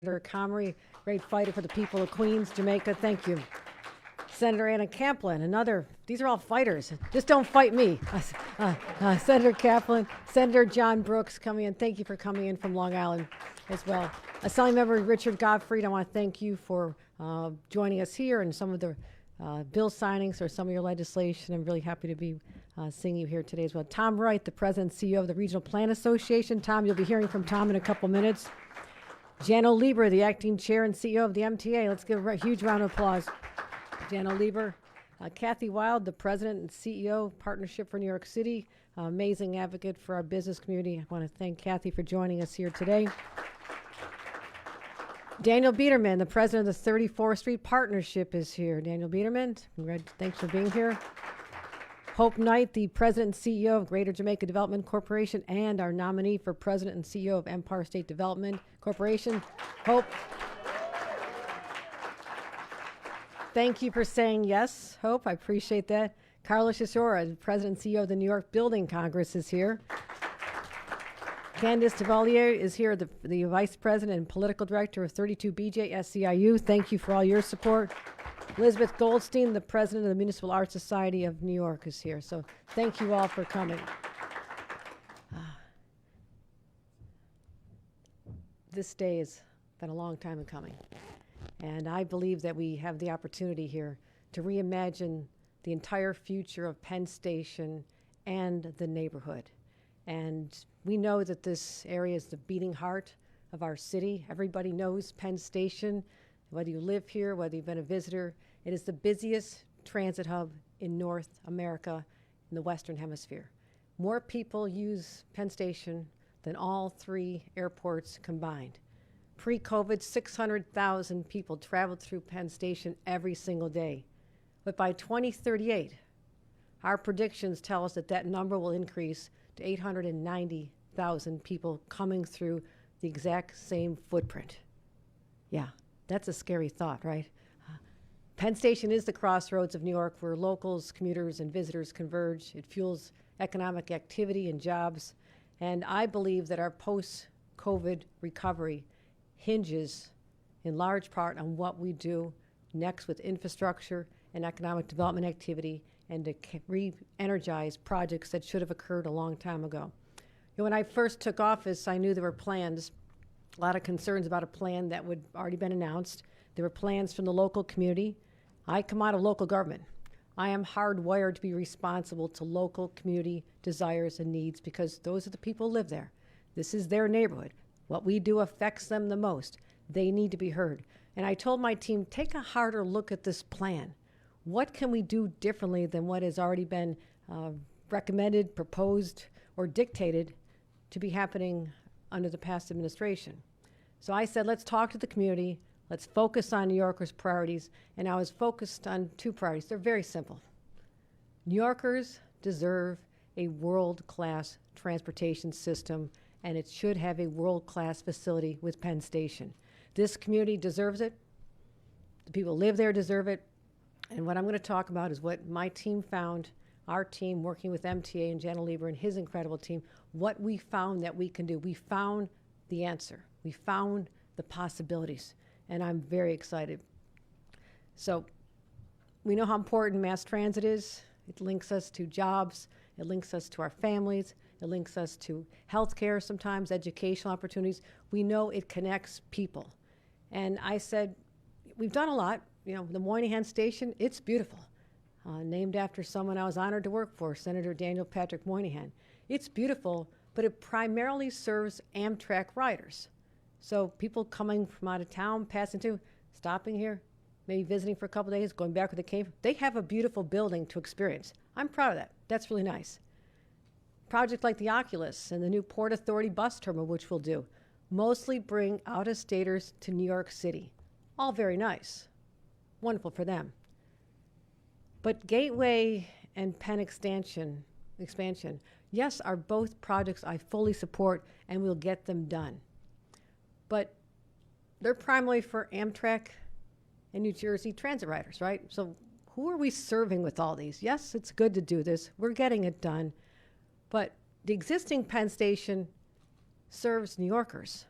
Senator Comrie, great fighter for the people of Queens, Jamaica. Thank you. Senator Anna Kaplan, these are all fighters. Just don't fight me. Senator Kaplan, Senator John Brooks coming in. Thank you for coming in from Long Island as well. Assembly Member Richard Gottfried, I want to thank you for joining us here and some of the bill signings or some of your legislation. I'm really happy to be seeing you here today as well. Tom Wright, the President and CEO of the Regional Plan Association. Tom, you'll be hearing from Tom in a couple minutes. Jano Lieber, the Acting Chair and CEO of the MTA. Let's give a huge round of applause. Jano Lieber. Kathy Wild, the President and CEO, Partnership for New York City. Amazing advocate for our business community. I want to thank Kathy for joining us here today. Daniel Biederman, the President of the 34th Street Partnership, is here. Daniel Biederman, thanks for being here. Hope Knight, the President and CEO of Greater Jamaica Development Corporation and our nominee for President and CEO of Empire State Development Corporation. Hope. Thank you for saying yes, Hope. I appreciate that. Carlos Chisora, the President and CEO of the New York Building Congress, is here. Candice Devalier is here, the Vice President and Political Director of 32BJ SCIU. Thank you for all your support. Elizabeth Goldstein, the President of the Municipal Art Society of New York, is here. So thank you all for coming. This day has been a long time in coming. And I believe that we have the opportunity here to reimagine the entire future of Penn Station and the neighborhood. And we know that this area is the beating heart of our city. Everybody knows Penn Station, whether you live here, whether you've been a visitor. It is the busiest transit hub in North America, in the Western Hemisphere. More people use Penn Station than all three airports combined. Pre-COVID, 600,000 people traveled through Penn Station every single day. But by 2038, our predictions tell us that that number will increase to 890,000 people coming through the exact same footprint. Yeah, that's a scary thought, right? Penn Station is the crossroads of New York where locals, commuters, and visitors converge. It fuels economic activity and jobs. And I believe that our post-COVID recovery hinges in large part on what we do next with infrastructure and economic development activity and to re-energize projects that should have occurred a long time ago. You know, when I first took office, I knew there were plans, a lot of concerns about a plan that would already been announced. There were plans from the local community. I come out of local government. I am hardwired to be responsible to local community desires and needs because those are the people who live there. This is their neighborhood. What we do affects them the most. They need to be heard. And I told my team, take a harder look at this plan. What can we do differently than what has already been recommended, proposed, or dictated to be happening under the past administration? So I said, let's talk to the community. Let's focus on New Yorkers' priorities. And I was focused on two priorities. They're very simple. New Yorkers deserve a world-class transportation system, and it should have a world-class facility with Penn Station. This community deserves it. The people who live there deserve it. And what I'm going to talk about is what my team found, our team working with MTA and Jano Lieber and his incredible team, what we found that we can do. We found the answer. We found the possibilities. And I'm very excited. So we know how important mass transit is. It links us to jobs. It links us to our families. It links us to healthcare sometimes, educational opportunities. We know it connects people. And I said, we've done a lot. You know, the Moynihan Station, it's beautiful. Named after someone I was honored to work for, Senator Daniel Patrick Moynihan. It's beautiful, but it primarily serves Amtrak riders. So people coming from out of town, passing through, stopping here, maybe visiting for a couple days, going back where they came from, they have a beautiful building to experience. I'm proud of that. That's really nice. Projects like the Oculus and the new Port Authority bus terminal, which we'll do, mostly bring out-of-staters to New York City. All very nice. Wonderful for them. But Gateway and Penn expansion, yes, are both projects I fully support and we'll get them done. But they're primarily for Amtrak and New Jersey transit riders, right? So who are we serving with all these? Yes, it's good to do this. We're getting it done. But the existing Penn Station serves New Yorkers.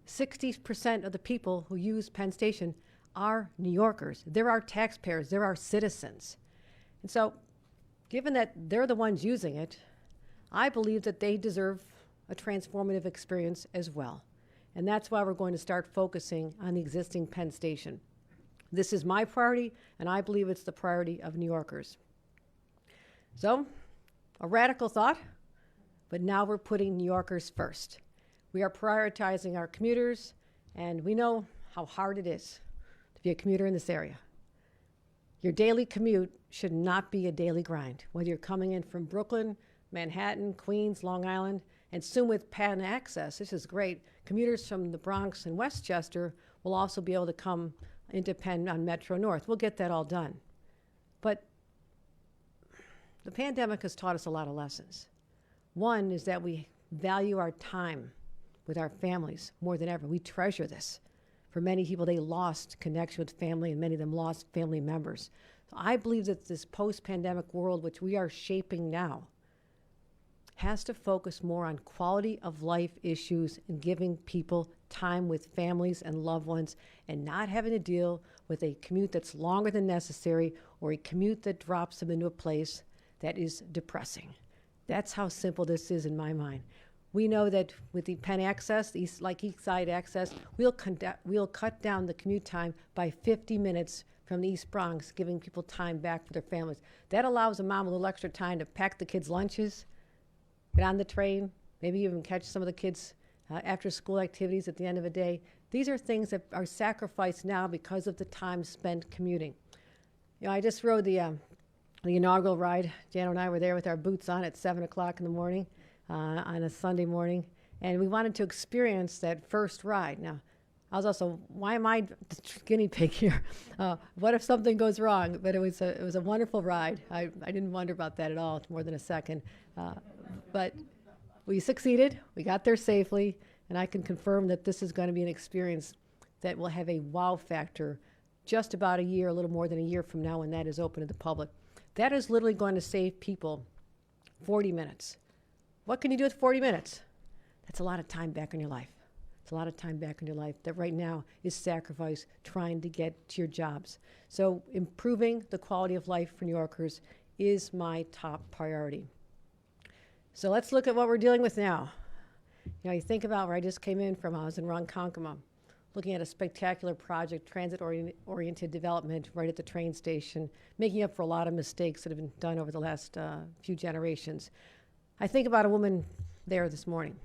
60% of the people who use Penn Station are New Yorkers. They're our taxpayers. They're our citizens. And so, given that they're the ones using it, I believe that they deserve a transformative experience as well. And that's why we're going to start focusing on the existing Penn Station. This is my priority, and I believe it's the priority of New Yorkers. So, a radical thought, but now we're putting New Yorkers first. We are prioritizing our commuters, and we know how hard it is to be a commuter in this area. Your daily commute should not be a daily grind, whether you're coming in from Brooklyn, Manhattan, Queens, Long Island, and soon with Penn Access, this is great, commuters from the Bronx and Westchester will also be able to come into Penn on Metro North. We'll get that all done. But the pandemic has taught us a lot of lessons. One is that we value our time with our families more than ever. We treasure this. For many people, they lost connection with family, and many of them lost family members. So I believe that this post-pandemic world, which we are shaping now, has to focus more on quality of life issues and giving people time with families and loved ones and not having to deal with a commute that's longer than necessary or a commute that drops them into a place that is depressing. That's how simple this is in my mind. We know that with the Penn Access, East Side Access, we'll cut down the commute time by 50 minutes from the East Bronx, giving people time back for their families. That allows a mom a little extra time to pack the kids' lunches, get on the train, maybe even catch some of the kids' after-school activities at the end of the day. These are things that are sacrificed now because of the time spent commuting. You know, I just rode the inaugural ride. Jan and I were there with our boots on at 7 o'clock in the morning on a Sunday morning, and we wanted to experience that first ride. Now, I was also, why am I the guinea pig here? What if something goes wrong? But it was a wonderful ride. I didn't wonder about that at all, more than a second. But we succeeded. We got there safely, and I can confirm that this is going to be an experience that will have a wow factor just about a year, a little more than a year from now when that is open to the public. That is literally going to save people 40 minutes. What can you do with 40 minutes? That's a lot of time back in your life. It's a lot of time back in your life that right now is sacrificed trying to get to your jobs. So improving the quality of life for New Yorkers is my top priority. So let's look at what we're dealing with now. You know, you think about where I just came in from. I was in Ronkonkoma, looking at a spectacular project, transit-oriented development right at the train station, making up for a lot of mistakes that have been done over the last few generations. I think about a woman there this morning.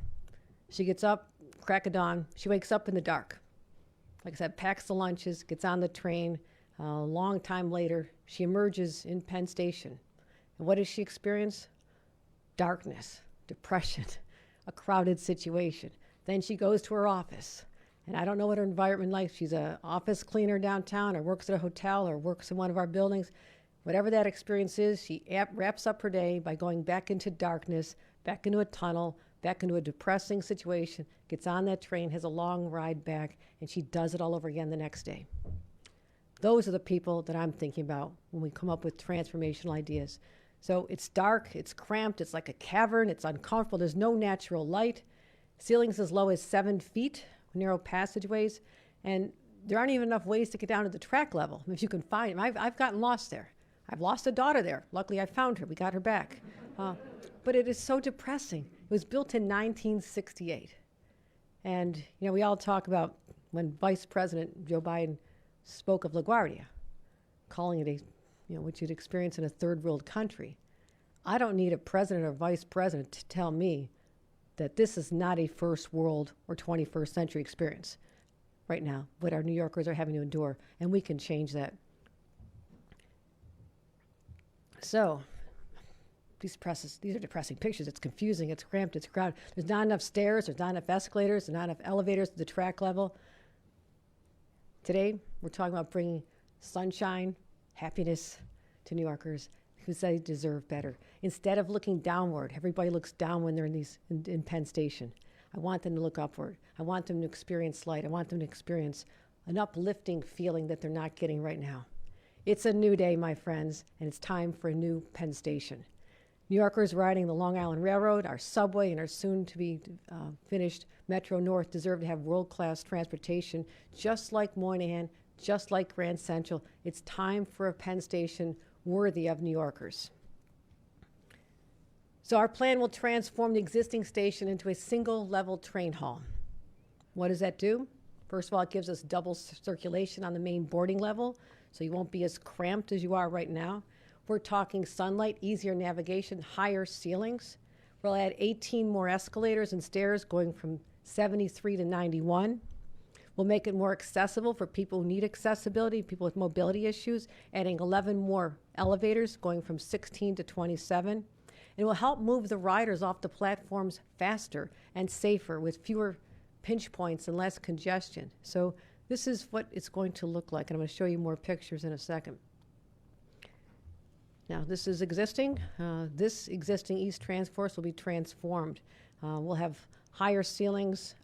She gets up, crack of dawn. She wakes up in the dark. Like I said, packs the lunches, gets on the train. A long time later, she emerges in Penn Station. And what does she experience? Darkness, depression, a crowded situation. Then she goes to her office. And I don't know what her environment like. She's an office cleaner downtown or works at a hotel or works in one of our buildings. Whatever that experience is, she wraps up her day by going back into darkness, back into a tunnel, back into a depressing situation, gets on that train, has a long ride back, and she does it all over again the next day. Those are the people that I'm thinking about when we come up with transformational ideas. So it's dark, it's cramped, it's like a cavern, it's uncomfortable, there's no natural light, ceilings as low as 7 feet, narrow passageways, and there aren't even enough ways to get down to the track level, if you can find them. I've gotten lost there. I've lost a daughter there. Luckily, I found her. We got her back. But it is so depressing. It was built in 1968. And, you know, we all talk about when Vice President Joe Biden spoke of LaGuardia, calling it what you'd experience in a third world country. I don't need a president or vice president to tell me that this is not a first world or 21st century experience right now, what our New Yorkers are having to endure, and we can change that. So, these are depressing pictures. It's confusing, it's cramped, it's crowded. There's not enough stairs, there's not enough escalators, there's not enough elevators to the track level. Today, we're talking about bringing sunshine, happiness to New Yorkers who say they deserve better. Instead of looking downward, everybody looks down when they're in Penn Station. I want them to look upward. I want them to experience light. I want them to experience an uplifting feeling that they're not getting right now. It's a new day, my friends, and it's time for a new Penn Station. New Yorkers riding the Long Island Railroad, our subway, and our soon-to-be finished Metro North deserve to have world-class transportation, just like Moynihan, just like Grand Central. It's time for a Penn Station worthy of New Yorkers. So our plan will transform the existing station into a single-level train hall. What does that do? First of all, it gives us double circulation on the main boarding level, so you won't be as cramped as you are right now. We're talking sunlight, easier navigation, higher ceilings. We'll add 18 more escalators and stairs going from 73 to 91. We'll make it more accessible for people who need accessibility, people with mobility issues, adding 11 more elevators going from 16 to 27. It will help move the riders off the platforms faster and safer with fewer pinch points and less congestion. So this is what it's going to look like, and I'm going to show you more pictures in a second. Now, this is existing. This existing East Transforce will be transformed. We'll have higher ceilings.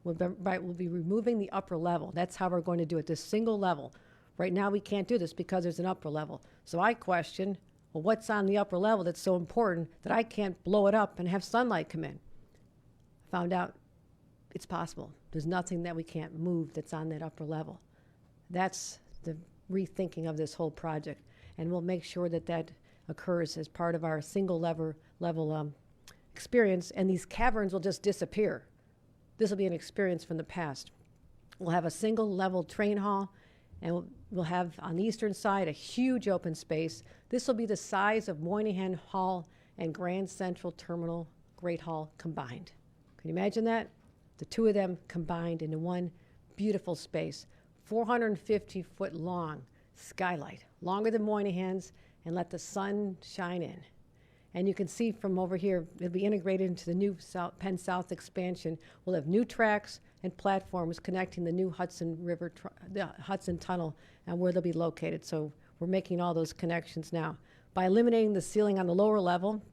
We'll be removing the upper level. That's how we're going to do it, this single level. Right now, we can't do this because there's an upper level. So I question, well, what's on the upper level that's so important that I can't blow it up and have sunlight come in? Found out it's possible. There's nothing that we can't move that's on that upper level. That's the rethinking of this whole project. And we'll make sure that that occurs as part of our single level experience, and these caverns will just disappear. This will be an experience from the past. We'll have a single level train hall, and we'll have on the eastern side a huge open space. This will be the size of Moynihan Hall and Grand Central Terminal Great Hall combined. Can you imagine that? The two of them combined into one beautiful space, 450-foot long skylight, longer than Moynihan's, and let the sun shine in. And you can see from over here, it'll be integrated into the new Penn South expansion. We'll have new tracks and platforms connecting the new Hudson River, the Hudson Tunnel, and where they'll be located. So we're making all those connections now. By eliminating the ceiling on the lower level,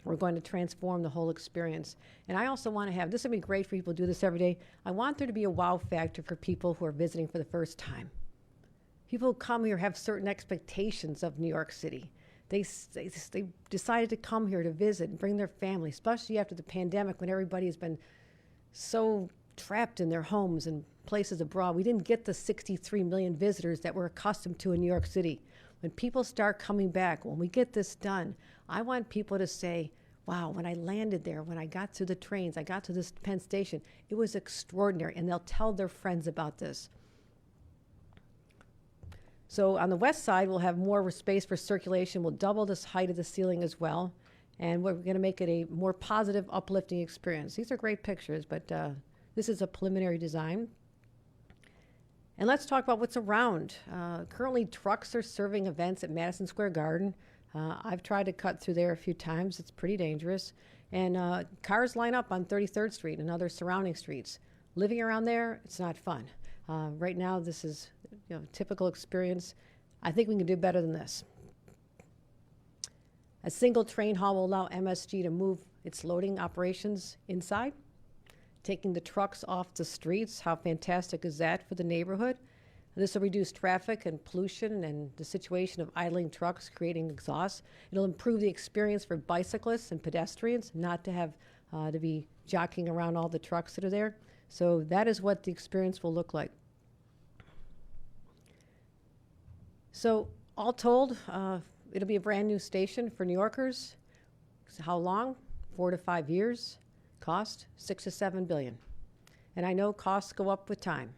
we're going to transform the whole experience. And I also want to have, this would be great for people who do this every day. I want there to be a wow factor for people who are visiting for the first time. People who come here have certain expectations of New York City. They decided to come here to visit and bring their family, especially after the pandemic when everybody has been so trapped in their homes and places abroad. We didn't get the 63 million visitors that we're accustomed to in New York City. When people start coming back, when we get this done, I want people to say, wow, when I landed there, when I got to the trains, I got to this Penn Station, it was extraordinary, and they'll tell their friends about this. So on the west side, we'll have more space for circulation. We'll double the height of the ceiling as well. And we're going to make it a more positive, uplifting experience. These are great pictures, but this is a preliminary design. And let's talk about what's around. Currently, trucks are serving events at Madison Square Garden. I've tried to cut through there a few times. It's pretty dangerous. And cars line up on 33rd Street and other surrounding streets. Living around there, it's not fun. Right now, this is a typical experience. I think we can do better than this. A single train hall will allow MSG to move its loading operations inside, taking the trucks off the streets. How fantastic is that for the neighborhood? This will reduce traffic and pollution and the situation of idling trucks creating exhaust. It'll improve the experience for bicyclists and pedestrians, not to have to be jockeying around all the trucks that are there. So that is what the experience will look like. So all told, it'll be a brand new station for New Yorkers. So how long? 4 to 5 years. Cost $6 to $7 billion. And I know costs go up with time.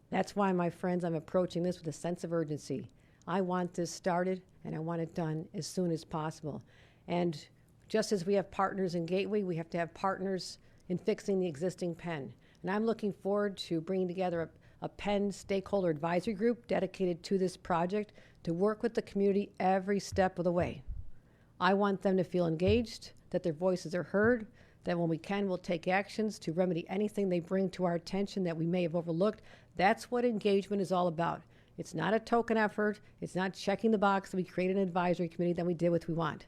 That's why, my friends, I'm approaching this with a sense of urgency. I want this started, and I want it done as soon as possible. And just as we have partners in Gateway, we have to have partners in fixing the existing Penn. And I'm looking forward to bringing together a Penn stakeholder advisory group dedicated to this project to work with the community every step of the way. I want them to feel engaged, that their voices are heard, that when we can, we'll take actions to remedy anything they bring to our attention that we may have overlooked. That's what engagement is all about. It's not a token effort. It's not checking the box that we create an advisory committee, then we did what we want.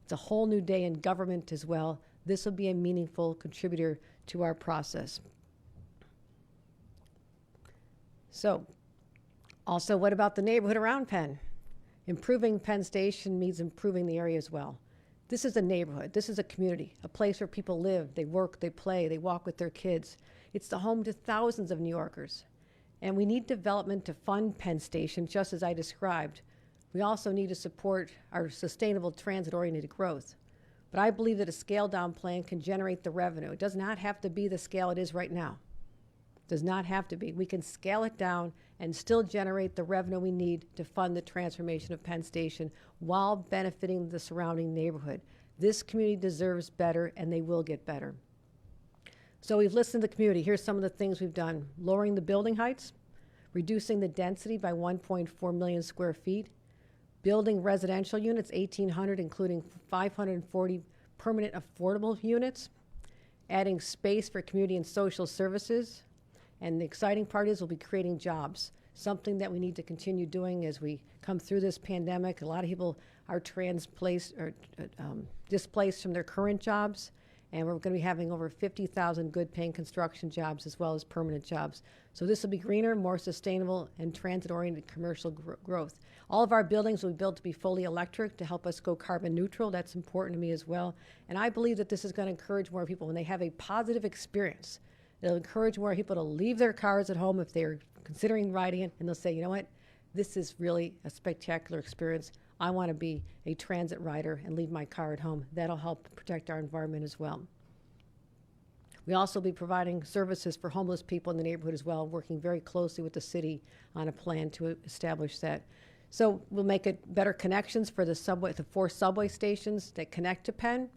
It's a whole new day in government as well. This will be a meaningful contributor to our process. So, also, what about the neighborhood around Penn? Improving Penn Station means improving the area as well. This is a neighborhood. This is a community, a place where people live, they work, they play, they walk with their kids. It's the home to thousands of New Yorkers. And we need development to fund Penn Station, just as I described. We also need to support our sustainable transit-oriented growth. But I believe that a scaled-down plan can generate the revenue. It does not have to be the scale it is right now. It does not have to be. We can scale it down and still generate the revenue we need to fund the transformation of Penn Station while benefiting the surrounding neighborhood. This community deserves better, and they will get better. So we've listened to the community. Here's some of the things we've done. Lowering the building heights, reducing the density by 1.4 million square feet, building residential units, 1,800, including 540 permanent affordable units, adding space for community and social services, and the exciting part is we'll be creating jobs, something that we need to continue doing as we come through this pandemic. A lot of people are displaced from their current jobs, and we're going to be having over 50,000 good-paying construction jobs as well as permanent jobs. So this will be greener, more sustainable, and transit-oriented commercial growth. All of our buildings will be built to be fully electric to help us go carbon neutral. That's important to me as well. And I believe that this is going to encourage more people when they have a positive experience. It'll encourage more people to leave their cars at home if they're considering riding it, and they'll say, you know what, this is really a spectacular experience. I want to be a transit rider and leave my car at home. That'll help protect our environment as well. We also will be providing services for homeless people in the neighborhood as well, working very closely with the city on a plan to establish that. So we'll make it better connections for the 4 subway stations that connect to Penn.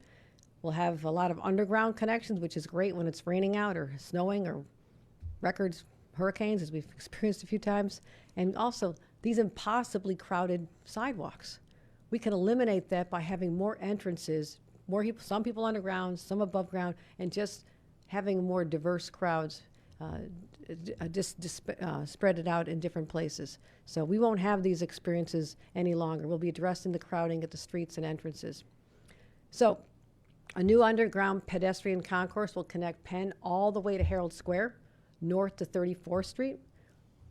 We'll have a lot of underground connections, which is great when it's raining out or snowing or hurricanes, as we've experienced a few times. And also these impossibly crowded sidewalks. We can eliminate that by having more entrances, some people underground, some above ground, and just having more diverse crowds spread it out in different places. So we won't have these experiences any longer. We'll be addressing the crowding at the streets and entrances. So a new underground pedestrian concourse will connect Penn all the way to Herald Square, north to 34th Street,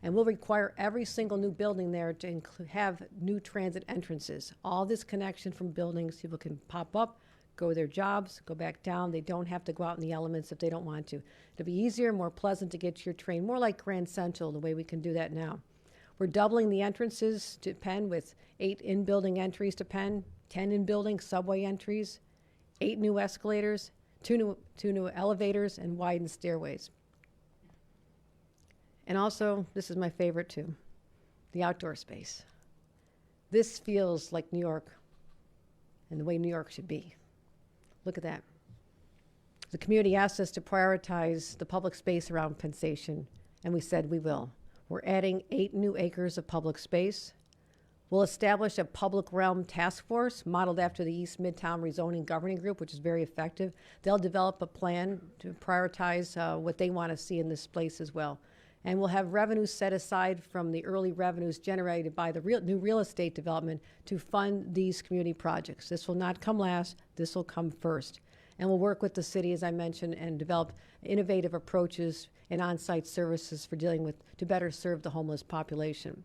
and we'll require every single new building there to have new transit entrances. All this connection from buildings, people can pop up, go to their jobs, go back down. They don't have to go out in the elements if they don't want to. It'll be easier, more pleasant to get to your train, more like Grand Central, the way we can do that now. We're doubling the entrances to Penn with 8 in-building entries to Penn, 10 in-building subway entries, 8 new escalators, 2 new elevators, and widened stairways. And also, this is my favorite too, the outdoor space. This feels like New York and the way New York should be. Look at that. The community asked us to prioritize the public space around Penn Station, and we said we will. We're adding 8 new acres of public space. We'll establish a public realm task force modeled after the East Midtown Rezoning Governing Group, which is very effective. They'll develop a plan to prioritize what they want to see in this place as well. And we'll have revenues set aside from the early revenues generated by the new real estate development to fund these community projects. This will not come last, this will come first. And we'll work with the city, as I mentioned, and develop innovative approaches and on-site services for to better serve the homeless population.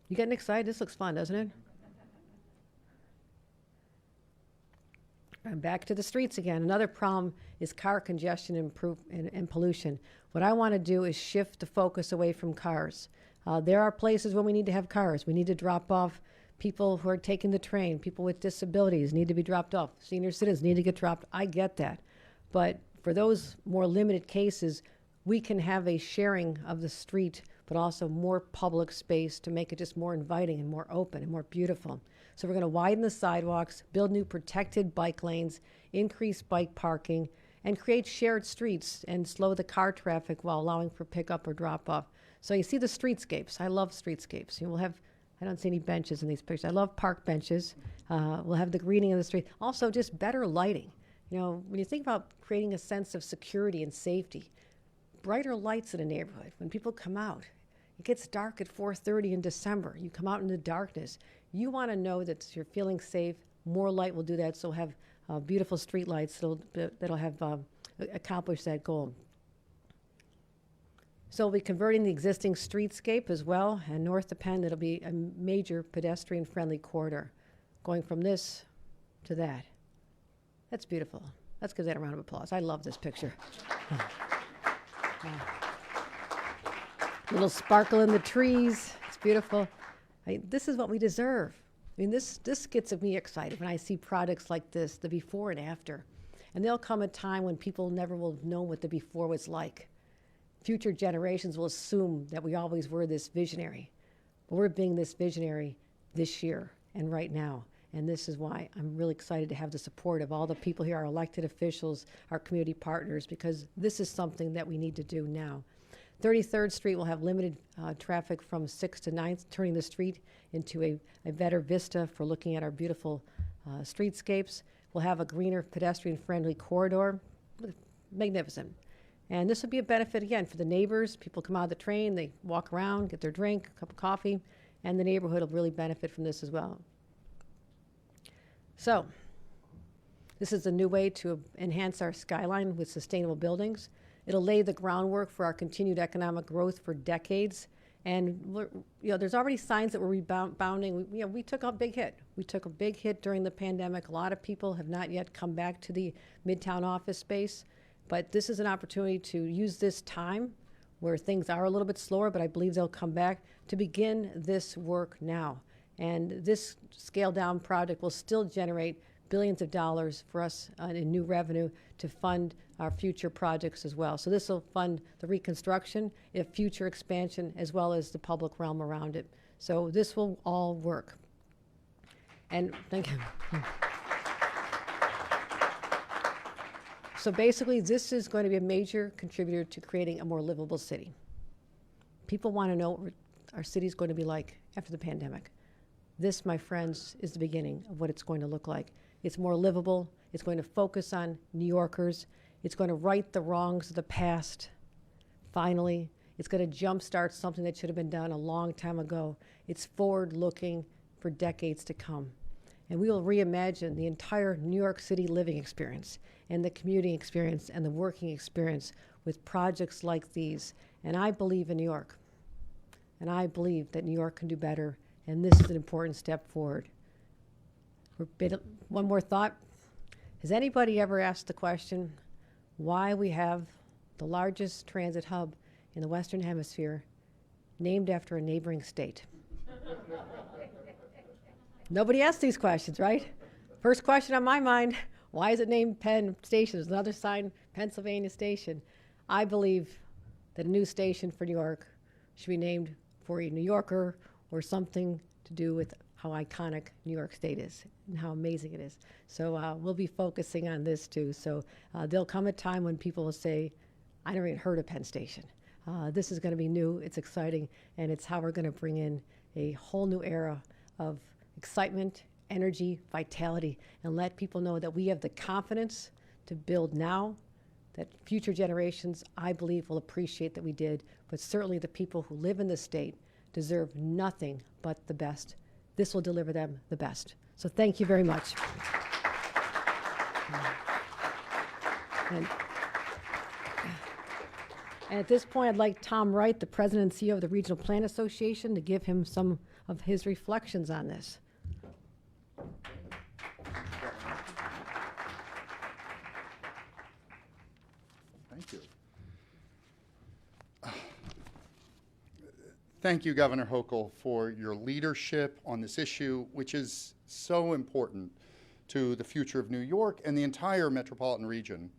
You getting excited? This looks fun, doesn't it? And back to the streets again. Another problem is car congestion and pollution. What I want to do is shift the focus away from cars. There are places where we need to have cars. We need to drop off people who are taking the train. People with disabilities need to be dropped off. Senior citizens need to get dropped. I get that. But for those more limited cases, we can have a sharing of the street, but also more public space to make it just more inviting and more open and more beautiful. So we're going to widen the sidewalks, build new protected bike lanes, increase bike parking, and create shared streets and slow the car traffic while allowing for pickup or drop off. So you see the streetscapes. I love streetscapes. We'll have, I don't see any benches in these pictures. I love park benches. We'll have the greening of the street. Also just better lighting. You know, when you think about creating a sense of security and safety, brighter lights in a neighborhood. When people come out, it gets dark at 4:30 in December. You come out in the darkness. You want to know that you're feeling safe. More light will do that. So have beautiful street lights that'll have accomplished that goal. So we'll be converting the existing streetscape as well. And north of Penn, it'll be a major pedestrian-friendly corridor, going from this to that. That's beautiful. Let's give that a round of applause. I love this picture. Little sparkle in the trees. It's beautiful. This is what we deserve. I mean, this gets me excited when I see products like this, the before and after. And there'll come a time when people never will know what the before was like. Future generations will assume that we always were this visionary. But we're being this visionary this year and right now. And this is why I'm really excited to have the support of all the people here, our elected officials, our community partners, because this is something that we need to do now. 33rd Street will have limited traffic from 6th to 9th, turning the street into a better vista for looking at our beautiful streetscapes. We'll have a greener, pedestrian-friendly corridor. Magnificent. And this will be a benefit, again, for the neighbors. People come out of the train, they walk around, get their drink, a cup of coffee, and the neighborhood will really benefit from this as well. So, this is a new way to enhance our skyline with sustainable buildings. It'll lay the groundwork for our continued economic growth for decades. And there's already signs that we're rebounding. We took a big hit. We took a big hit during the pandemic. A lot of people have not yet come back to the Midtown office space. But this is an opportunity to use this time where things are a little bit slower, but I believe they'll come back to begin this work now. And this scaled down project will still generate billions of dollars for us in new revenue to fund our future projects as well. So this will fund the reconstruction, future expansion, as well as the public realm around it. So this will all work. And thank you. So basically, this is going to be a major contributor to creating a more livable city. People want to know what our city is going to be like after the pandemic. This, my friends, is the beginning of what it's going to look like. It's more livable. It's going to focus on New Yorkers. It's going to right the wrongs of the past. Finally, it's going to jumpstart something that should have been done a long time ago. It's forward-looking for decades to come. And we will reimagine the entire New York City living experience and the commuting experience and the working experience with projects like these. And I believe in New York. And I believe that New York can do better. And this is an important step forward. One more thought. Has anybody ever asked the question why we have the largest transit hub in the Western Hemisphere named after a neighboring state? Nobody asks these questions, right? First question on my mind, why is it named Penn Station? There's another sign, Pennsylvania Station. I believe that a new station for New York should be named for a New Yorker or something to do with how iconic New York State is and how amazing it is. So we'll be focusing on this too. So there'll come a time when people will say, I never even heard of Penn Station. This is going to be new, it's exciting, and it's how we're going to bring in a whole new era of excitement, energy, vitality, and let people know that we have the confidence to build now, that future generations, I believe, will appreciate that we did, but certainly the people who live in this state deserve nothing but the best. This will deliver them the best. So thank you very much. And at this point, I'd like Tom Wright, the President and CEO of the Regional Plan Association, to give him some of his reflections on this. Thank you. Thank you, Governor Hochul, for your leadership on this issue, which is so important to the future of New York and the entire metropolitan region.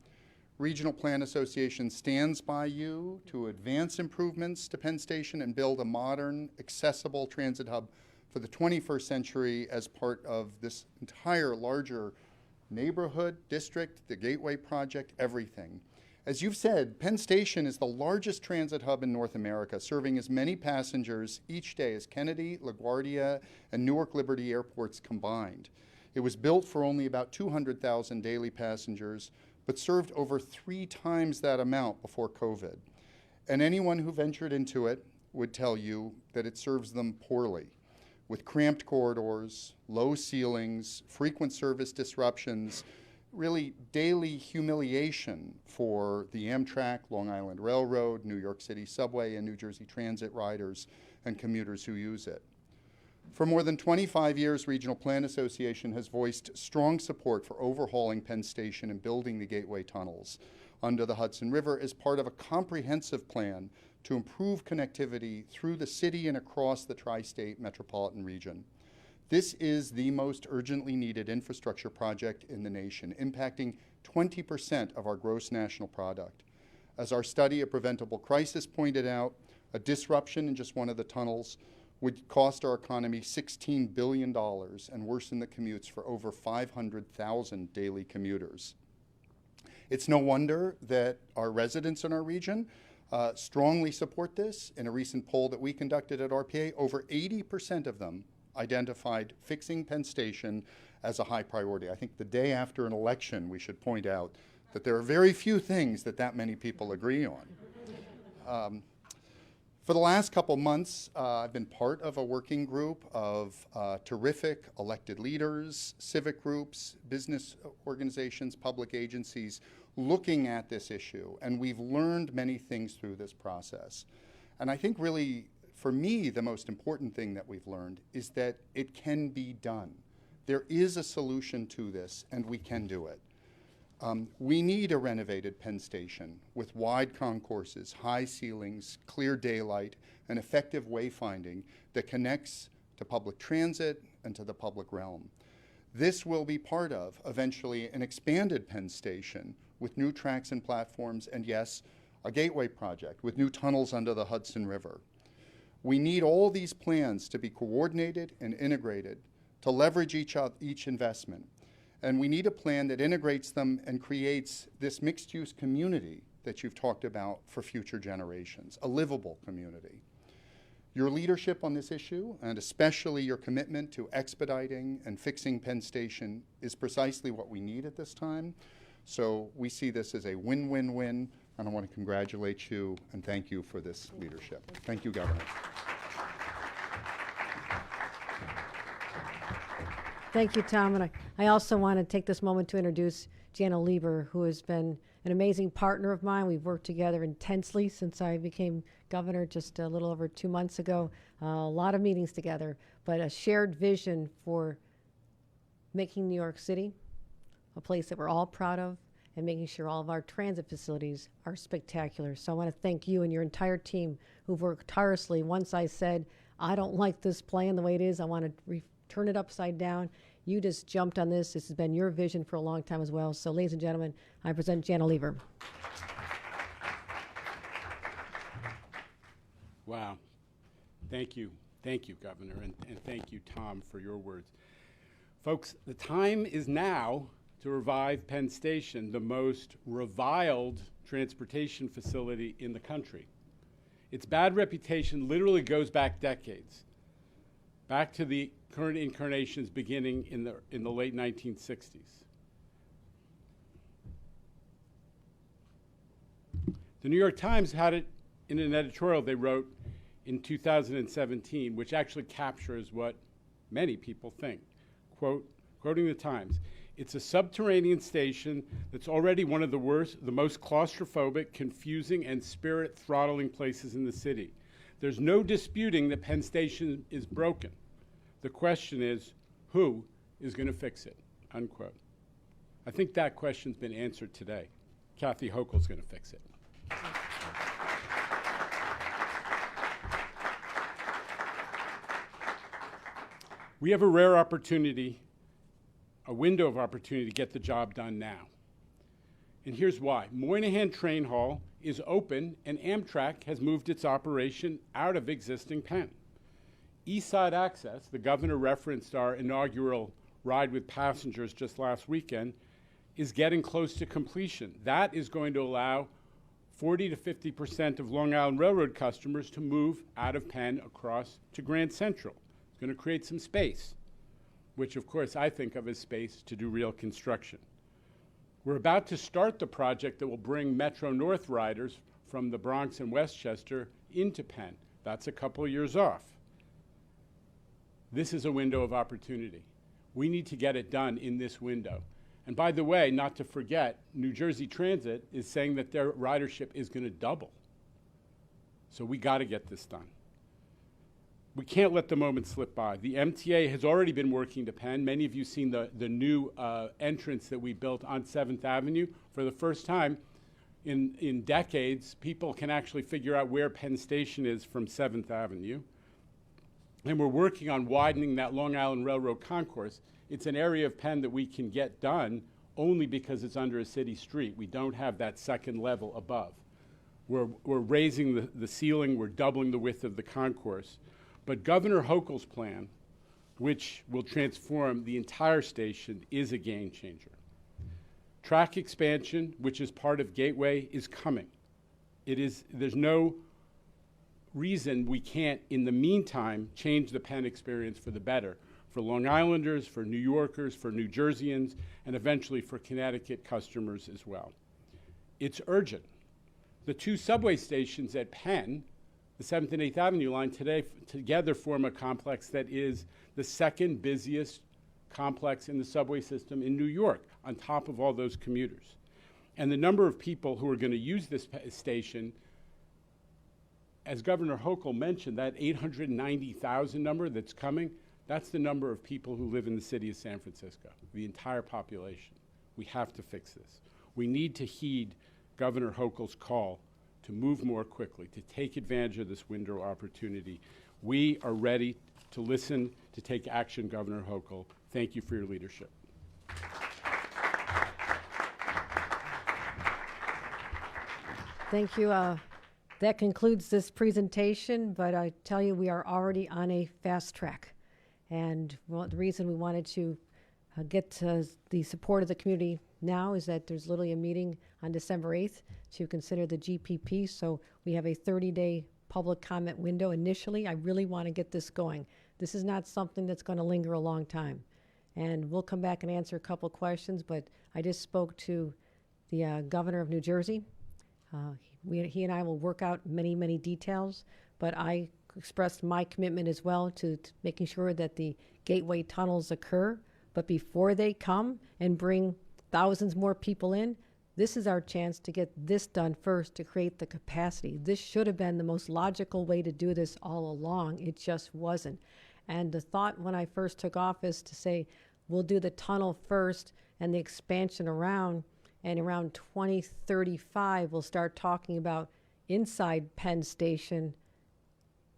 Regional Plan Association stands by you to advance improvements to Penn Station and build a modern, accessible transit hub for the 21st century as part of this entire larger neighborhood, district, the Gateway Project, everything. As you've said, Penn Station is the largest transit hub in North America, serving as many passengers each day as Kennedy, LaGuardia, and Newark Liberty airports combined. It was built for only about 200,000 daily passengers, but served over 3 times that amount before COVID. And anyone who ventured into it would tell you that it serves them poorly, with cramped corridors, low ceilings, frequent service disruptions, really daily humiliation for the Amtrak, Long Island Railroad, New York City Subway, and New Jersey Transit riders and commuters who use it. For more than 25 years, Regional Plan Association has voiced strong support for overhauling Penn Station and building the gateway tunnels under the Hudson River as part of a comprehensive plan to improve connectivity through the city and across the tri-state metropolitan region. This is the most urgently needed infrastructure project in the nation, impacting 20% of our gross national product. As our study of preventable crisis pointed out, a disruption in just one of the tunnels would cost our economy $16 billion and worsen the commutes for over 500,000 daily commuters. It's no wonder that our residents in our region strongly support this. In a recent poll that we conducted at RPA, over 80% of them identified fixing Penn Station as a high priority. I think the day after an election, we should point out that there are very few things that many people agree on. For the last couple months, I've been part of a working group of terrific elected leaders, civic groups, business organizations, public agencies looking at this issue, and we've learned many things through this process. And I think really, for me, the most important thing that we've learned is that it can be done. There is a solution to this, and we can do it. We need a renovated Penn Station with wide concourses, high ceilings, clear daylight, and effective wayfinding that connects to public transit and to the public realm. This will be part of, eventually, an expanded Penn Station with new tracks and platforms, and yes, a gateway project with new tunnels under the Hudson River. We need all these plans to be coordinated and integrated to leverage each investment. And we need a plan that integrates them and creates this mixed-use community that you've talked about for future generations, a livable community. Your leadership on this issue, and especially your commitment to expediting and fixing Penn Station, is precisely what we need at this time. So we see this as a win-win-win, and I want to congratulate you and thank you for this leadership. Thank you, Governor. Thank you, Tom. And I also want to take this moment to introduce Jana Lieber, who has been an amazing partner of mine. We've worked together intensely since I became governor just a little over 2 months ago. A lot of meetings together, but a shared vision for making New York City a place that we're all proud of and making sure all of our transit facilities are spectacular. So I want to thank you and your entire team who've worked tirelessly. Once I said, I don't like this plan the way it is, I want to turn it upside down. You just jumped on this. This has been your vision for a long time as well. So, ladies and gentlemen, I present Jana Lieber. Wow. Thank you. Thank you, Governor, and thank you, Tom, for your words. Folks, the time is now to revive Penn Station, the most reviled transportation facility in the country. Its bad reputation literally goes back decades, back to the current incarnations beginning in the late 1960s. The New York Times had it in an editorial they wrote in 2017, which actually captures what many people think. Quoting the Times, "It's a subterranean station that's already one of the most claustrophobic, confusing, and spirit-throttling places in the city. There's no disputing that Penn Station is broken. The question is, who is going to fix it?" Unquote. I think that question's been answered today. Kathy Hochul's going to fix it. We have a rare opportunity, a window of opportunity to get the job done now. And here's why. Moynihan Train Hall is open, and Amtrak has moved its operation out of existing Penn. East Side Access, the governor referenced our inaugural ride with passengers just last weekend, is getting close to completion. That is going to allow 40 to 50% of Long Island Railroad customers to move out of Penn across to Grand Central. It's going to create some space, which of course I think of as space to do real construction. We're about to start the project that will bring Metro North riders from the Bronx and Westchester into Penn. That's a couple years off. This is a window of opportunity. We need to get it done in this window. And by the way, not to forget, New Jersey Transit is saying that their ridership is going to double. So we got to get this done. we can't let the moment slip by. The MTA has already been working to Penn. Many of you seen the new entrance that we built on 7th Avenue. For the first time in decades, people can actually figure out where Penn Station is from 7th Avenue. And we're working on widening that Long Island Railroad concourse. It's an area of Penn that we can get done only because it's under a city street. We don't have that second level above. We're raising the ceiling, we're doubling the width of the concourse. But Governor Hochul's plan, which will transform the entire station, is a game changer. Track expansion, which is part of Gateway, is coming. There's no reason we can't, in the meantime, change the Penn experience for the better, for Long Islanders, for New Yorkers, for New Jerseyans, and eventually for Connecticut customers as well. It's urgent. The two subway stations at Penn, the 7th and 8th Avenue line today together form a complex that is the second busiest complex in the subway system in New York, on top of all those commuters. And the number of people who are going to use this station, as Governor Hochul mentioned, that 890,000 number that's coming, that's the number of people who live in the city of San Francisco, the entire population. We have to fix this. We need to heed Governor Hochul's call to move more quickly, to take advantage of this window of opportunity. We are ready to listen, to take action, Governor Hochul. Thank you for your leadership. Thank you. That concludes this presentation, but I tell you, we are already on a fast track. And the reason we wanted to get the support of the community now is that there's literally a meeting on December 8th to consider the GPP. So we have a 30-day public comment window. Initially, I really want to get this going. This is not something that's going to linger a long time. And we'll come back and answer a couple questions, but I just spoke to the governor of New Jersey. He and I will work out many, many details, but I expressed my commitment as well to making sure that the gateway tunnels occur. But before they come and bring thousands more people in, this is our chance to get this done first to create the capacity. This should have been the most logical way to do this all along. It just wasn't. And the thought when I first took office to say, we'll do the tunnel first and the expansion around, and around 2035, we'll start talking about inside Penn Station,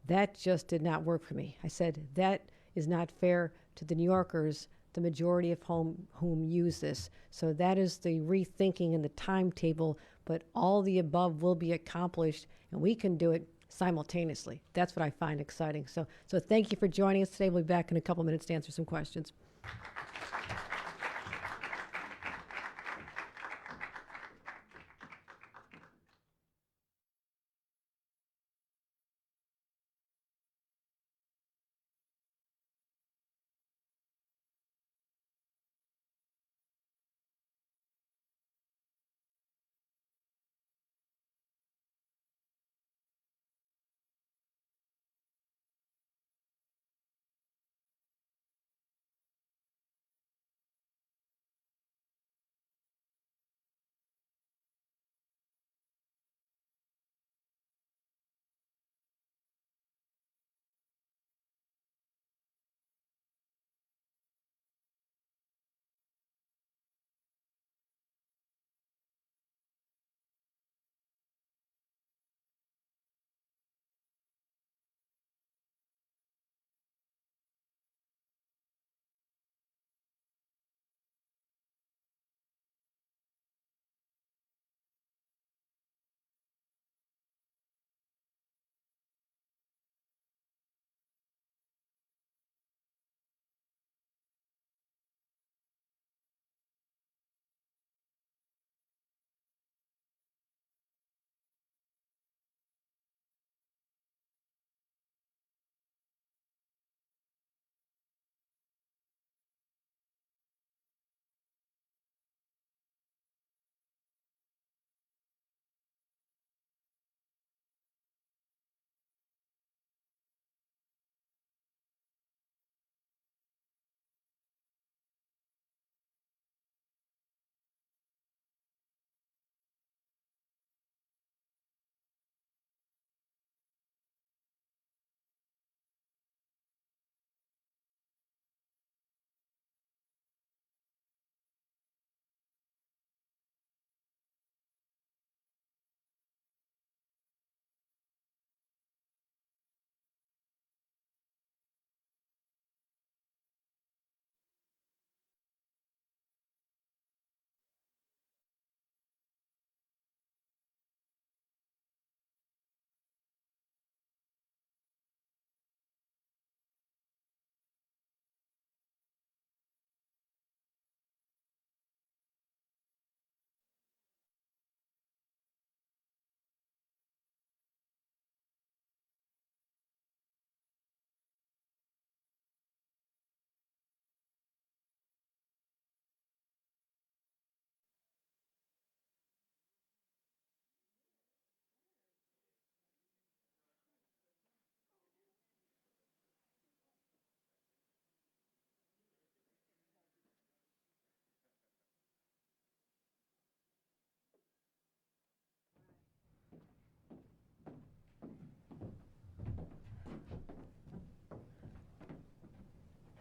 that just did not work for me. I said, that is not fair to the New Yorkers, the majority of whom use this. So that is the rethinking and the timetable, but all the above will be accomplished, and we can do it simultaneously. That's what I find exciting. So thank you for joining us today. We'll be back in a couple minutes to answer some questions.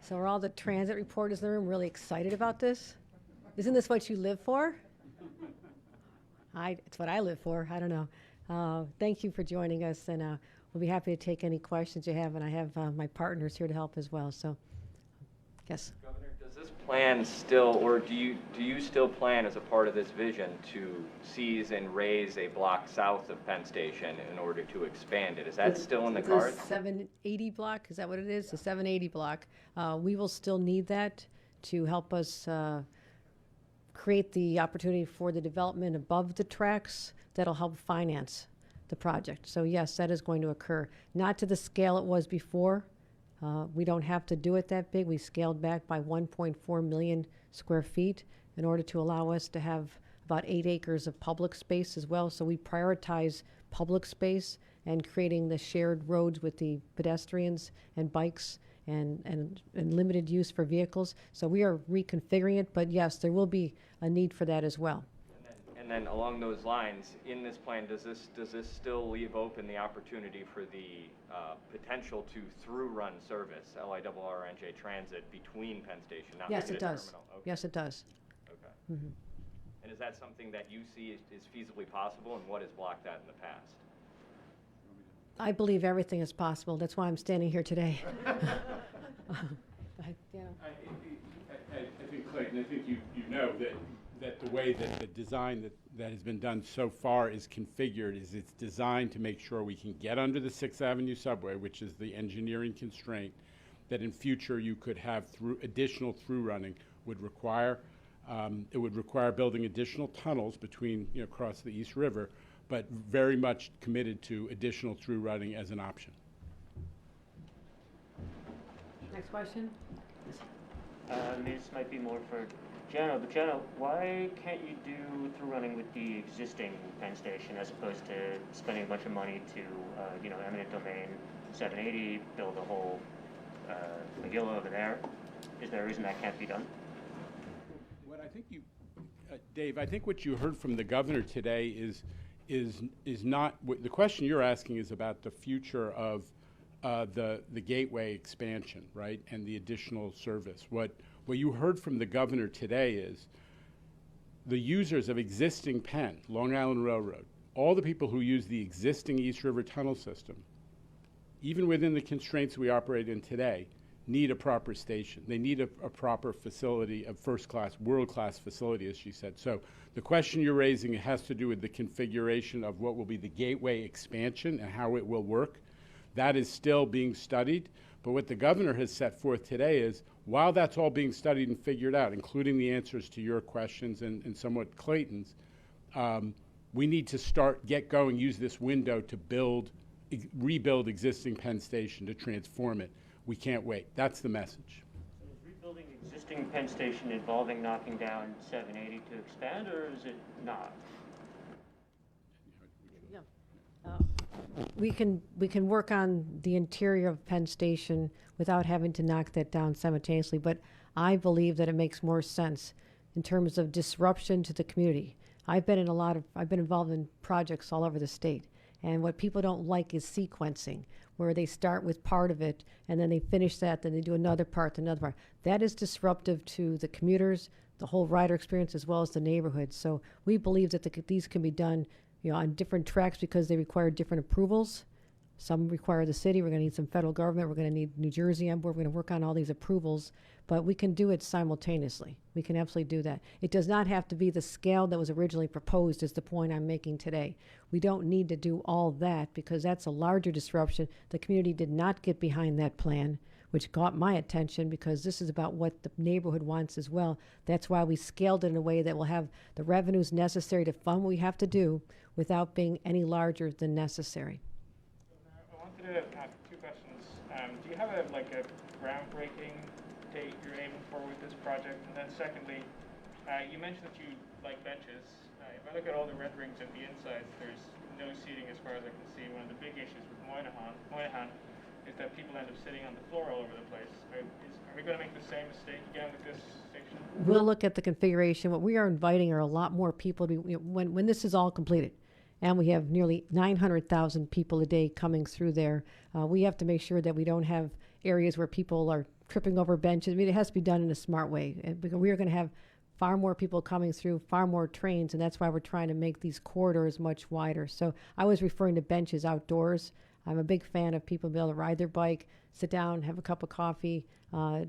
So are all the transit reporters in the room really excited about this? Isn't this what you live for? It's what I live for. I don't know. Thank you for joining us, and we'll be happy to take any questions you have, and I have my partners here to help as well. So, yes. Governor, does this plan still, or do you still plan as a part of this vision to seize and raise a block south of Penn Station in order to expand it? Is that still in the cards? The 780 block, is that what it is? The 780 block. We will still need that to help us create the opportunity for the development above the tracks that'll help finance the project. So yes, that is going to occur. Not to the scale it was before. We don't have to do it that big. We scaled back by 1.4 million square feet in order to allow us to have about 8 acres of public space as well. So we prioritize public space and creating the shared roads with the pedestrians and bikes and limited use for vehicles. So we are reconfiguring it, but yes, there will be a need for that as well. And then along those lines, in this plan, does this still leave open the opportunity for the potential to through-run service, LIRRNJ transit, between Penn Station? Not Yes, maybe it the does. terminal? Okay. Yes, it does. Okay. And is that something that you see is feasibly possible, and what has blocked that in the past? I believe everything is possible. That's why I'm standing here today. I think, Clayton, I think you know that the way that the design that has been done so far is configured is it's designed to make sure we can get under the 6th Avenue subway, which is the engineering constraint, that in future you could have additional through running would require, it would require building additional tunnels between, across the East River, but very much committed to additional through running as an option. Next question? This might be more for Jenna, but Jenna, why can't you do through running with the existing Penn Station as opposed to spending a bunch of money to, eminent domain 780, build a whole McGill over there? Is there a reason that can't be done? What I think Dave, I think what you heard from the governor today is not the question you're asking is about the future of the gateway expansion, right, and the additional service. What you heard from the governor today is the users of existing Penn, Long Island Railroad, all the people who use the existing East River tunnel system, even within the constraints we operate in today, need a proper station. They need a proper facility, a first-class, world-class facility, as she said. So the question you're raising has to do with the configuration of what will be the gateway expansion and how it will work. That is still being studied, but what the governor has set forth today is, while that's all being studied and figured out, including the answers to your questions and somewhat Clayton's, we need to get going, use this window to rebuild existing Penn Station, to transform it. We can't wait. That's the message. So is rebuilding existing Penn Station involving knocking down 780 to expand, or is it not? We can work on the interior of Penn Station without having to knock that down simultaneously, but I believe that it makes more sense in terms of disruption to the community. I've been involved in projects all over the state, and what people don't like is sequencing, where they start with part of it and then they finish that, then they do another part. That is disruptive to the commuters, the whole rider experience, as well as the neighborhood. So we believe that these can be done on different tracks because they require different approvals. Some require the city. We're going to need some federal government. We're going to need New Jersey on board. We're going to work on all these approvals, but we can do it simultaneously. We can absolutely do that. It does not have to be the scale that was originally proposed, is the point I'm making today. We don't need to do all that because that's a larger disruption. The community did not get behind that plan, which caught my attention because this is about what the neighborhood wants as well. That's why we scaled it in a way that will have the revenues necessary to fund what we have to do without being any larger than necessary. I wanted to ask 2 questions. Do you have a groundbreaking date you're aiming for with this project? And then secondly, you mentioned that you like benches. If I look at all the renderings of the insides, there's no seating as far as I can see. One of the big issues with Moynihan is that people end up sitting on the floor all over the place. Are we going to make the same mistake again with this station? We'll look at the configuration. What we are inviting are a lot more people to be, when this is all completed and we have nearly 900,000 people a day coming through there. We have to make sure that we don't have areas where people are tripping over benches. I mean, it has to be done in a smart way, because we are going to have far more people coming through, far more trains, and that's why we're trying to make these corridors much wider. So I was referring to benches outdoors. I'm a big fan of people being able to ride their bike, sit down, have a cup of coffee,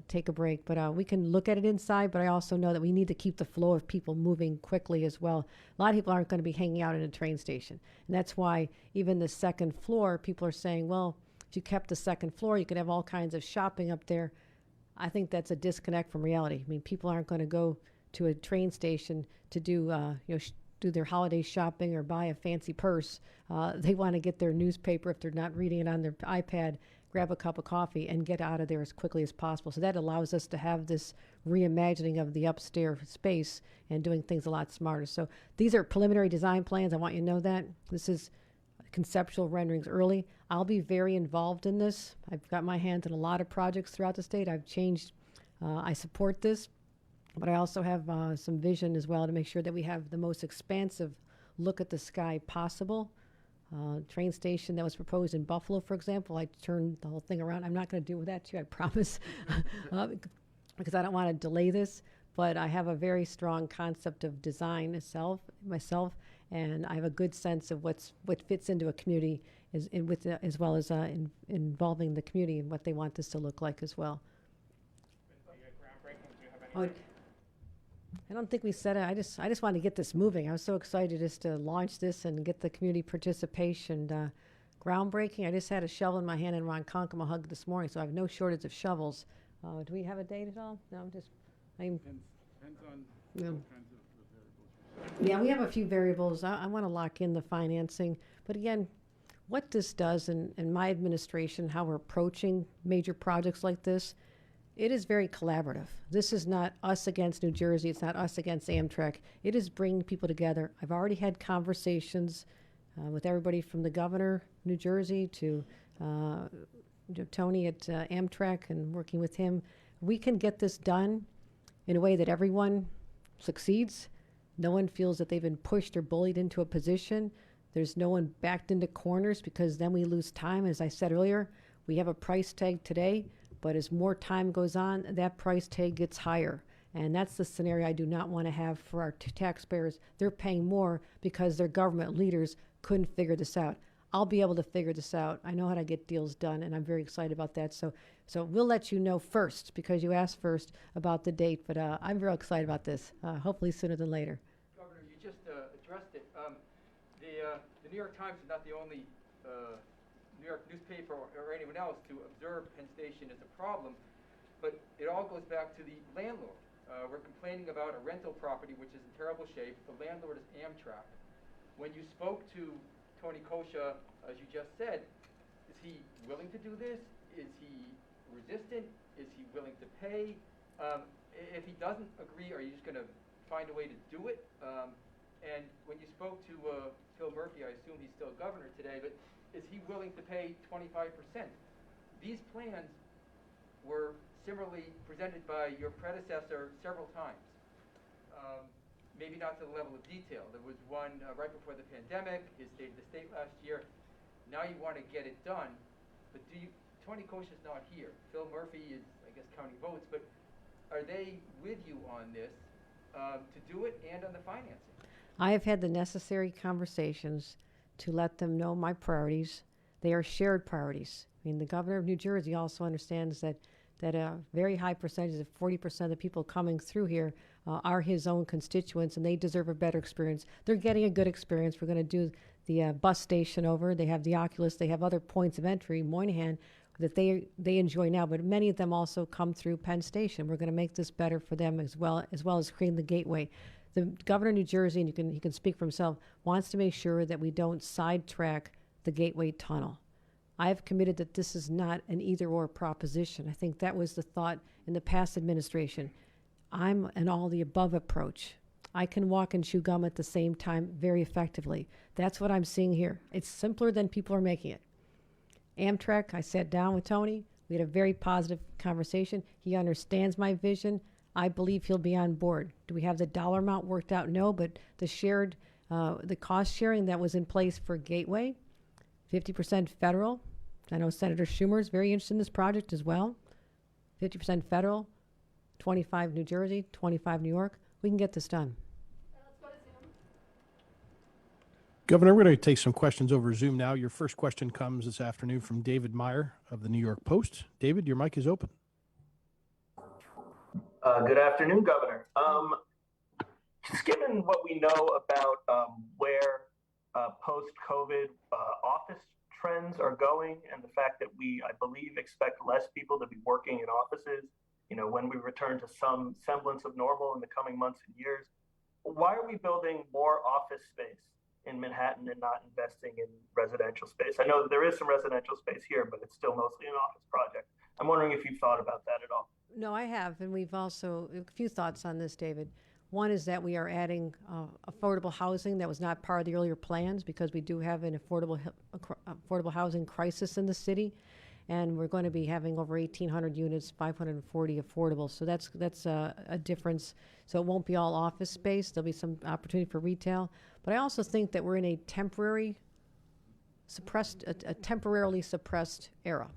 take a break. But we can look at it inside, but I also know that we need to keep the flow of people moving quickly as well. A lot of people aren't going to be hanging out in a train station. And that's why even the second floor, people are saying, well, if you kept the second floor, you could have all kinds of shopping up there. I think that's a disconnect from reality. I mean, people aren't going to go to a train station to do, do their holiday shopping or buy a fancy purse. They want to get their newspaper if they're not reading it on their iPad, grab a cup of coffee, and get out of there as quickly as possible. So that allows us to have this reimagining of the upstairs space and doing things a lot smarter. So these are preliminary design plans. I want you to know that. This is conceptual renderings early. I'll be very involved in this. I've got my hands in a lot of projects throughout the state. I've changed. I support this. But I also have some vision as well to make sure that we have the most expansive look at the sky possible. Train station that was proposed in Buffalo, for example, I turned the whole thing around. I'm not going to do that to you, I promise, because I don't want to delay this. But I have a very strong concept of design myself, and I have a good sense of what fits into a community, as well as involving the community and what they want this to look like as well. Groundbreaking, do you have any? I don't think we said it. I just wanted to get this moving. I was so excited just to launch this and get the community participation. Groundbreaking. I just had a shovel in my hand and Ronkonkoma hug this morning, so I have no shortage of shovels. Do we have a date at all? No, Depends on Yeah. what kinds of variables. Yeah, we have a few variables. I want to lock in the financing. But again, what this does in my administration, how we're approaching major projects like this, it is very collaborative. This is not us against New Jersey. It's not us against Amtrak. It is bringing people together. I've already had conversations with everybody from the governor, New Jersey, to Tony at Amtrak, and working with him. We can get this done in a way that everyone succeeds. No one feels that they've been pushed or bullied into a position. There's no one backed into corners, because then we lose time. As I said earlier, we have a price tag today, but as more time goes on, that price tag gets higher. And that's the scenario I do not want to have for our taxpayers. They're paying more because their government leaders couldn't figure this out. I'll be able to figure this out. I know how to get deals done, and I'm very excited about that. So we'll let you know first, because you asked first about the date, but I'm very excited about this, hopefully sooner than later. Governor, you just addressed it. The New York Times is not the only New York newspaper or anyone else to observe Penn Station as a problem, but it all goes back to the landlord. We're complaining about a rental property which is in terrible shape. The landlord is Amtrak. When you spoke to Tony Kosha, as you just said, is he willing to do this? Is he resistant? Is he willing to pay? If he doesn't agree, are you just going to find a way to do it? And when you spoke to Phil Murphy, I assume he's still governor today, but is he willing to pay 25%? These plans were similarly presented by your predecessor several times. Maybe not to the level of detail. There was one right before the pandemic, his State of the State last year. Now you want to get it done, but Tony Kosha's not here. Phil Murphy is, I guess, counting votes, but are they with you on this to do it and on the financing? I have had the necessary conversations to let them know my priorities. They are shared priorities. I mean, the governor of New Jersey also understands that a very high percentage of 40% of the people coming through here are his own constituents, and they deserve a better experience. They're getting a good experience. We're going to do the bus station over. They have the Oculus. They have other points of entry, Moynihan, that they enjoy now, but many of them also come through Penn Station. We're going to make this better for them as well as creating the gateway. The governor of New Jersey, and he can speak for himself, wants to make sure that we don't sidetrack the Gateway Tunnel. I have committed that this is not an either-or proposition. I think that was the thought in the past administration. I'm an all-the-above approach. I can walk and chew gum at the same time very effectively. That's what I'm seeing here. It's simpler than people are making it. Amtrak, I sat down with Tony. We had a very positive conversation. He understands my vision. I believe he'll be on board. Do we have the dollar amount worked out? No, but the shared The cost sharing that was in place for Gateway, 50% federal. I know Senator Schumer is very interested in this project as well. 50% federal, 25 New Jersey, 25 New York. We can get this done. Governor, we're going to take some questions over Zoom now. Your first question comes this afternoon from David Meyer of the New York Post. David, your mic is open. Good afternoon, Governor. Just given what we know about where post-COVID office trends are going, and the fact that we, I believe, expect less people to be working in offices, when we return to some semblance of normal in the coming months and years, why are we building more office space in Manhattan and not investing in residential space? I know that there is some residential space here, but it's still mostly an office project. I'm wondering if you've thought about that at all. No, I have, and we've also, a few thoughts on this, David. One is that we are adding affordable housing that was not part of the earlier plans, because we do have an affordable housing crisis in the city, and we're going to be having over 1,800 units, 540 affordable. So that's a difference. So it won't be all office space. There'll be some opportunity for retail. But I also think that we're in a temporarily suppressed era.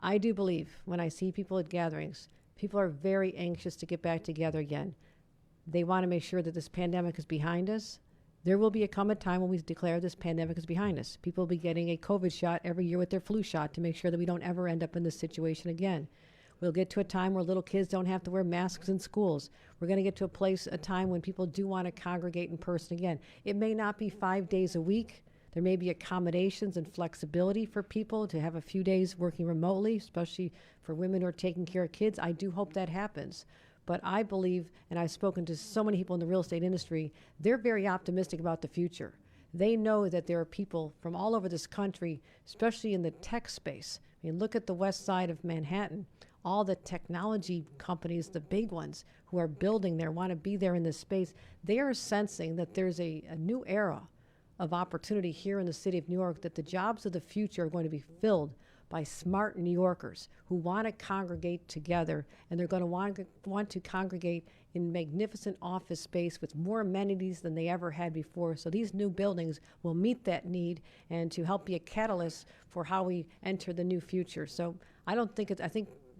I do believe when I see people at gatherings, people are very anxious to get back together again. They want to make sure that this pandemic is behind us. There will be a time when we declare this pandemic is behind us. People will be getting a COVID shot every year with their flu shot to make sure that we don't ever end up in this situation again. We'll get to a time where little kids don't have to wear masks in schools. We're going to get to a time when people do want to congregate in person again. It may not be 5 days a week. There may be accommodations and flexibility for people to have a few days working remotely, especially for women who are taking care of kids. I do hope that happens. But I believe, and I've spoken to so many people in the real estate industry, they're very optimistic about the future. They know that there are people from all over this country, especially in the tech space. I mean, look at the west side of Manhattan. All the technology companies, the big ones who are building there, want to be there in this space. They are sensing that there's a new era of opportunity here in the city of New York, that the jobs of the future are going to be filled by smart New Yorkers who want to congregate together, and they're going to want to congregate in magnificent office space with more amenities than they ever had before. So these new buildings will meet that need and to help be a catalyst for how we enter the new future. So I think in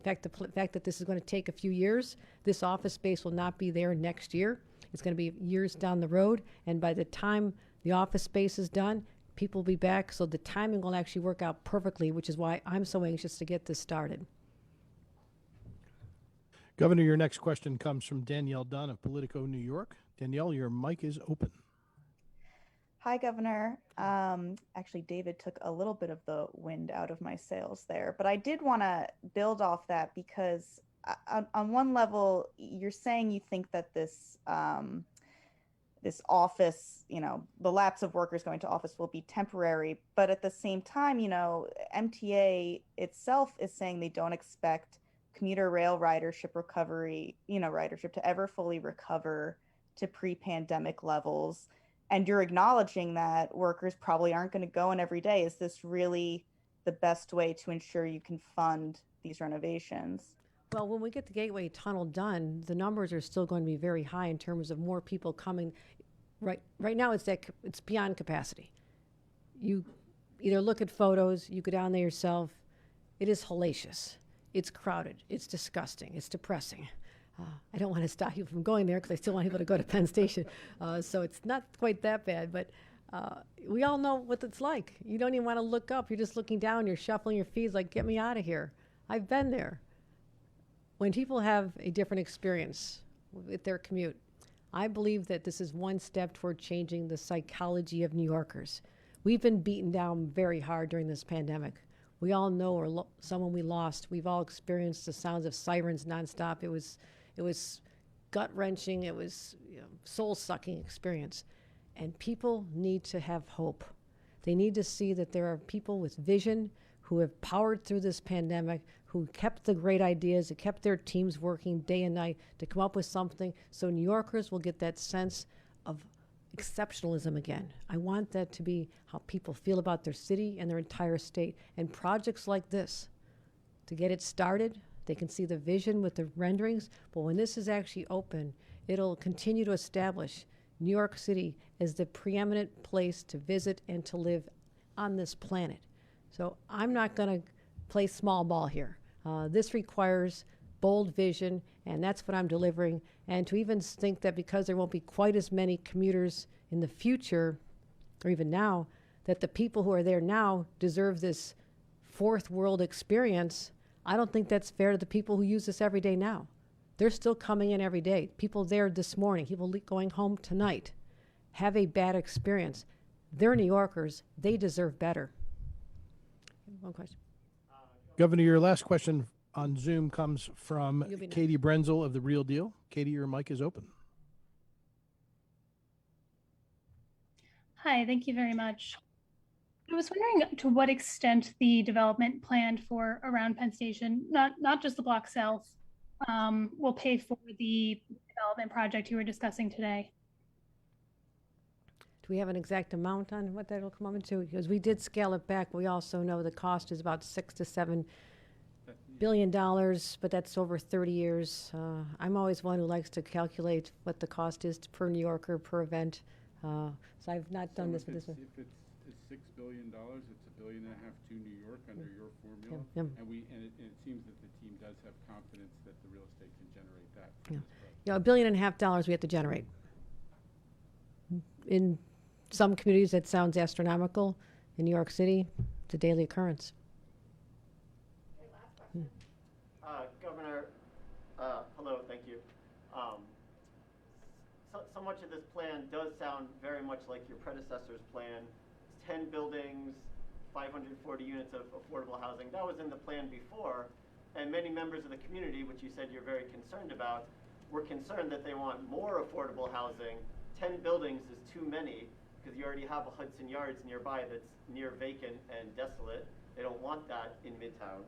fact, the fact that this is going to take a few years, this office space will not be there next year. It's going to be years down the road, and by the time the office space is done, people will be back, so the timing will actually work out perfectly, which is why I'm so anxious to get this started. Governor, your next question comes from Danielle Dunn of Politico New York. Danielle, your mic is open. Hi, Governor. Actually, David took a little bit of the wind out of my sails there, but I did want to build off that because on one level, you're saying you think that this office, the lapse of workers going to office will be temporary, but at the same time, MTA itself is saying they don't expect commuter rail ridership to ever fully recover to pre-pandemic levels. And you're acknowledging that workers probably aren't going to go in every day. Is this really the best way to ensure you can fund these renovations? Well, when we get the Gateway Tunnel done, the numbers are still going to be very high in terms of more people coming. Right now, it's beyond capacity. You either look at photos, you go down there yourself. It is hellacious. It's crowded. It's disgusting. It's depressing. I don't want to stop you from going there because I still want people to go to Penn Station. So it's not quite that bad, but we all know what it's like. You don't even want to look up. You're just looking down. You're shuffling your feet like, get me out of here. I've been there. When people have a different experience with their commute, I believe that this is one step toward changing the psychology of New Yorkers. We've been beaten down very hard during this pandemic. We all know someone we lost. We've all experienced the sounds of sirens nonstop. It was gut-wrenching. It was soul-sucking experience. And people need to have hope. They need to see that there are people with vision who have powered through this pandemic, who kept the great ideas, who kept their teams working day and night to come up with something so New Yorkers will get that sense of exceptionalism again. I want that to be how people feel about their city and their entire state. And projects like this, to get it started, they can see the vision with the renderings, but when this is actually open, it'll continue to establish New York City is the preeminent place to visit and to live on this planet. So I'm not going to play small ball here. This requires bold vision, and that's what I'm delivering. And to even think that because there won't be quite as many commuters in the future, or even now, that the people who are there now deserve this fourth world experience, I don't think that's fair to the people who use this every day now. They're still coming in every day. People there this morning, people going home tonight, have a bad experience. They're New Yorkers. They deserve better. One question. Governor, your last question on Zoom comes from You'll be next. Katie Brenzel of The Real Deal. Katie, your mic is open. Hi, thank you very much. I was wondering to what extent the development planned for around Penn Station, not just the block south, will pay for the development project you were discussing today. Do we have an exact amount on what that'll come up to? Because we did scale it back. We also know the cost is about $6 to $7 billion, but that's over 30 years. I'm always one who likes to calculate what the cost is per New Yorker per event. So I've not done this with this one. If it's $6 billion, it's $1.5 billion to New York under your formula. Yeah. And it seems that the team does have confidence that the real estate can generate that. Yeah. $1.5 billion we have to generate. In some communities, that sounds astronomical. In New York City, it's a daily occurrence. Governor, hello, thank you. So much of this plan does sound very much like your predecessor's plan. It's 10 buildings, 540 units of affordable housing. That was in the plan before, and many members of the community, which you said you're very concerned about, were concerned that they want more affordable housing. 10 buildings is too many, because you already have a Hudson Yards nearby that's near vacant and desolate. They don't want that in Midtown.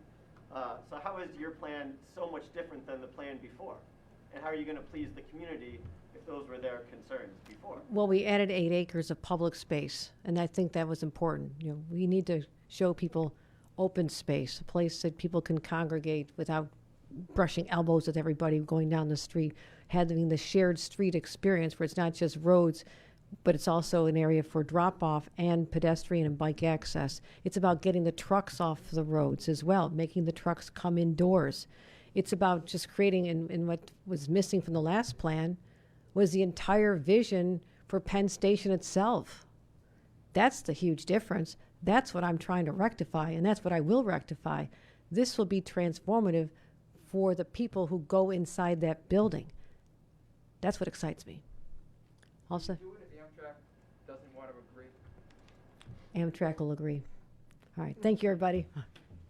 So how is your plan so much different than the plan before? And how are you going to please the community if those were their concerns before? Well, we added 8 acres of public space, and I think that was important. We need to show people open space, a place that people can congregate without brushing elbows with everybody going down the street, having the shared street experience where it's not just roads, but it's also an area for drop-off and pedestrian and bike access. It's about getting the trucks off the roads as well, making the trucks come indoors. It's about just creating, and what was missing from the last plan was the entire vision for Penn Station itself. That's the huge difference. That's what I'm trying to rectify, and that's what I will rectify. This will be transformative for the people who go inside that building. That's what excites me. Also, Do it if Amtrak doesn't want to agree. Amtrak will agree. All right. Thank you, everybody.